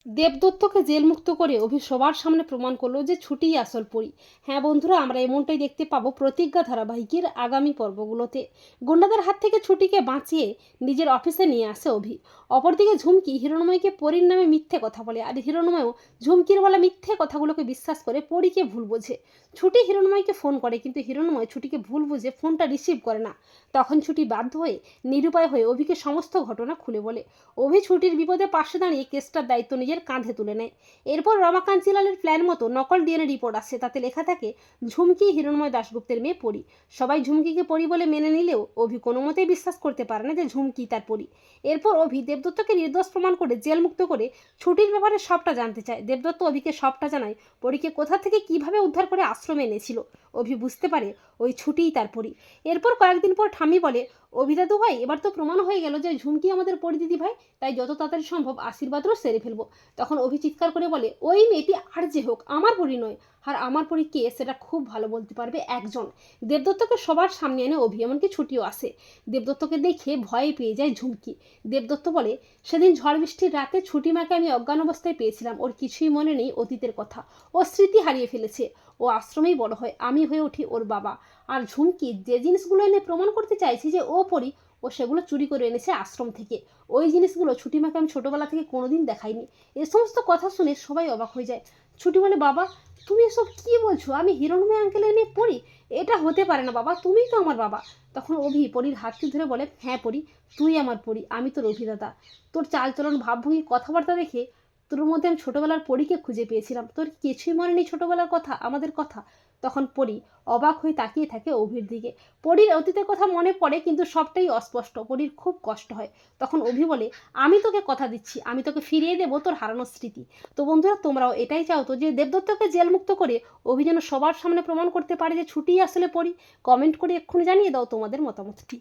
দেবদত্তকে জেলমুক্ত করে অভি সবার সামনে প্রমাণ করলো যে ছুটিই আসল পরী। হ্যাঁ বন্ধুরা, আমরা এমনটাই দেখতে পাবো প্রতিজ্ঞা ধারাবাহিকের আগামী পর্বগুলোতে। গুন্ডাদের হাত থেকে ছুটিকে বাঁচিয়ে নিজের অফিসে নিয়ে আসে অভি। অপরদিকে ঝুমকি হিরণময়কে পরীর নামে মিথ্যে কথা বলে, আর হিরণময়ও ঝুমকির বলা মিথ্যে কথাগুলোকে বিশ্বাস করে পরীকে ভুল বোঝে। ছুটি হিরণময়কে ফোন করে, কিন্তু হিরণময় ছুটিকে ভুল বুঝে ফোনটা রিসিভ করে না। তখন ছুটি বাধ্য হয়ে নিরুপায় হয়ে অভিকে সমস্ত ঘটনা খুলে বলে। অভি ছুটির বিপদে পাশে দাঁড়িয়ে কেসটার দায়িত্ব নিজের কাঁধে তুলে নেয়। এরপর রমাকান্ত চিলালের প্ল্যান মতো নকল ডিএনএ রিপোর্ট আসে, তাতে লেখা থাকে ঝুমকি হিরণময় দাশগুপ্তের মেয়ে পরী। সবাই ঝুমকিকে পরী বলে মেনে নিলেও অভি কোনো মতেই বিশ্বাস করতে পারে না যে ঝুমকি তার পরী। এরপর অভি দেবদত্তকে নির্দোষ প্রমাণ করে জেলমুক্ত করে ছুটির ব্যাপারে সবটা জানতে চায়। দেবদত্ত অভিকে সবটা জানায় পরীকে কোথা থেকে কিভাবে উদ্ধার করে আশ্রমে এনেছিল। অভি বুঝতে পারে ওই ছুটিই তার পরী। এরপর কয়েকদিন পর ঠাম্মি বলে, অভিদাদু ভাই, এবার তো প্রমাণ হয়ে গেল যে ঝুমকি আমাদের পরিদিদি ভাই, তাই যত তাড়াতাড়ি সম্ভব আশীর্বাদও সেরে ফেলবো। তখন অভি চিৎকার করে বলে, ওই মেয়েটি আর যে হোক আমার পরি নয়, আর আমার পরি কে সেটা খুব ভালো বলতে পারবে একজন। দেবদত্তকে সবার সামনে এনে অভি এমনকি ছুটিও আসে। দেবদত্তকে দেখে ভয়ে পেয়ে যায় ঝুমকি। দেবদত্ত বলে, সেদিন ঝড় বৃষ্টির রাতে ছুটি মাকে আমি অজ্ঞান অবস্থায় পেয়েছিলাম, ওর কিছুই মনে নেই অতীতের কথা, ও স্মৃতি হারিয়ে ফেলেছে। ও আশ্রমেই বড় হয়, আমি হয়ে উঠি ওর বাবা। আর ঝুমকি যে জিনিসগুলো এনে প্রমাণ করতে চাইছি যে ও পরি, ও সেগুলো চুরি করে এনেছে আশ্রম থেকে। ওই জিনিসগুলো ছুটিমাকে আমি ছোটোবেলা থেকে কোনোদিন দেখাইনি। এ সমস্ত কথা শুনে সবাই অবাক হয়ে যায়। ছুটি বলে, বাবা তুমি এসব কী বলছো? আমি হিরণময় আঙ্কেলের মেয়ে পড়ি? এটা হতে পারে না বাবা, তুমিই তো আমার বাবা। তখন অভি পরীর হাতটি ধরে বলে, হ্যাঁ পড়ি, তুই আমার পড়ি, আমি তোর অভিদাতা। তোর চালচলন ভাবভঙ্গি কথাবার্তা দেখে তোর মধ্যে আমি ছোটোবেলার পরীকে খুঁজে পেয়েছিলাম। তোর কিছুই মনে নেই ছোটোবেলার কথা, আমাদের কথা? তখন পরী অবাক হয়ে তাকিয়ে থাকে অভির দিকে। পরীর অতীতের কথা মনে পড়ে, কিন্তু সবটাই অস্পষ্ট। পরীর খুব কষ্ট হয়। তখন অভি বলে, আমি তোকে কথা দিচ্ছি, আমি তোকে ফিরিয়ে দেবো তোর হারানো স্মৃতি। তো বন্ধুরা, তোমরাও এটাই চাও তো যে দেবদত্তকে জেলমুক্ত করে অভি যেন সবার সামনে প্রমাণ করতে পারে যে ছুটিই আসলে পরী? কমেন্ট করে এক্ষুনি জানিয়ে দাও তোমাদের মতামতটি।